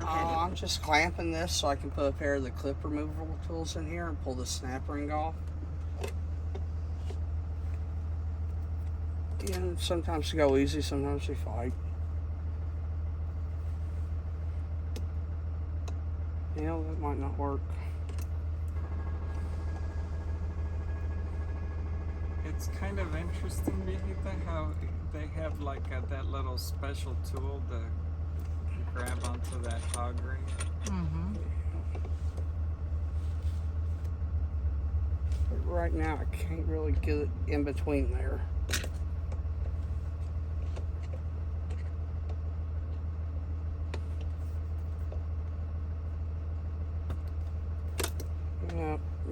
Go ahead. I'm just clamping this so I can put a pair of the clip removable tools in here and pull the snap ring off. And sometimes they go easy, sometimes they fight. That might not work. It's kind of interesting, Viejita, how they have like that little special tool to grab onto that hog ring. Mm-hmm. But right now I can't really get it in between there.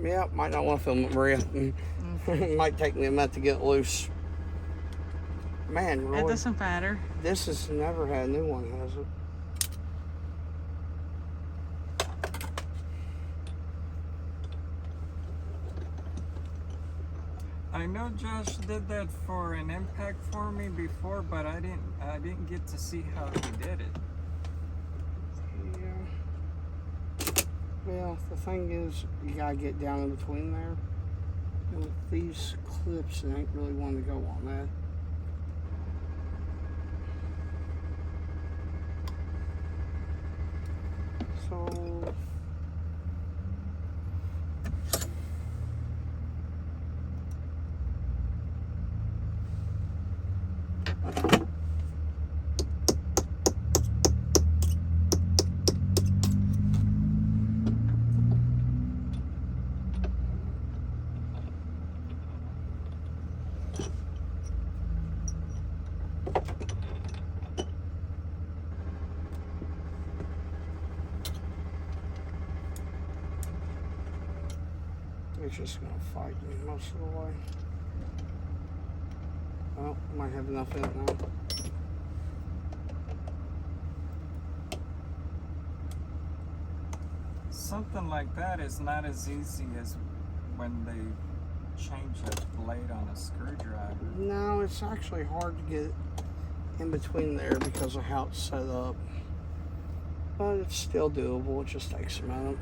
Yeah, might not want to film it, Maria. Might take me a minute to get it loose. Man, Roy, It doesn't matter. this has never had a new one, has it? I know Josh did that for an impact for me before, but I didn't get to see how he did it. Yeah. Well, the thing is, you gotta get down in between there. And with these clips, it ain't really one to go on that. So it's just gonna fight me most of the way. Well, might have enough in it now. Something like that is not as easy as when they change a blade on a screwdriver. No, it's actually hard to get in between there because of how it's set up. But it's still doable, it just takes a minute.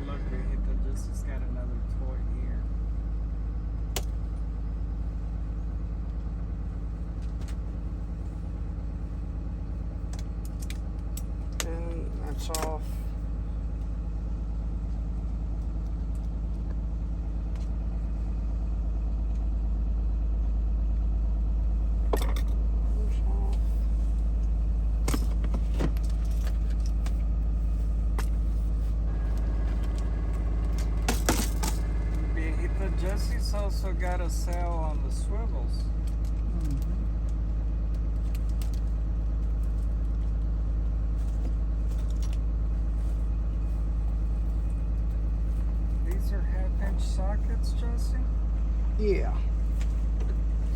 Look, Viejita, this has got another toy here. And that's off. That's off. Viejita, Jesse's also got a sale on the swivels. These are half-inch sockets, Jesse? Yeah.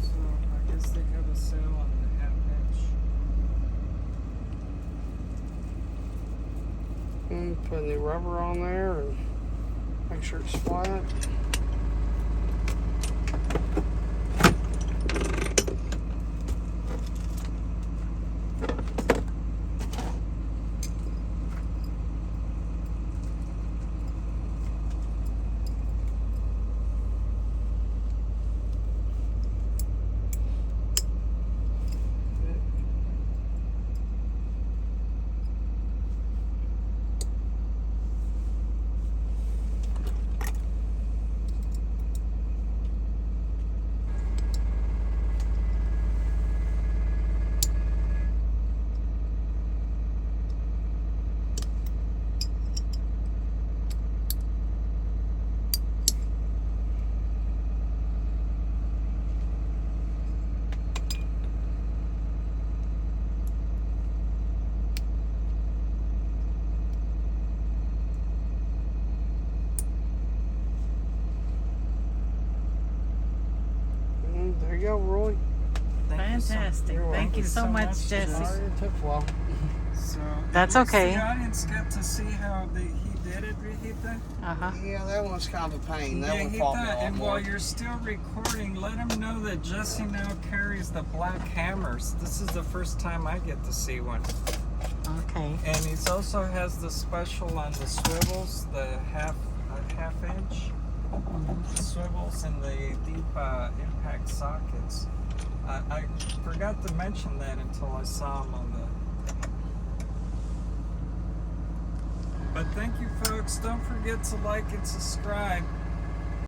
So I guess they have a sale on the half-inch. And put a new rubber on there and make sure it's flat. you go, Roy. Fantastic. Thank you so much, Jesse. Sorry it took a while. So That's at least okay. The audience got to see how he did it, Viejita. Uh-huh. Yeah, that one's kind of a pain. That one fought me a lot And more. while you're still recording, let them know that Jesse now carries the black hammers. This is the first time I get to see one. Okay. And he also has the special on the swivels, the half inch swivels and the deep impact sockets. I forgot to mention that until I saw him on the. But thank you, folks. Don't forget to like and subscribe.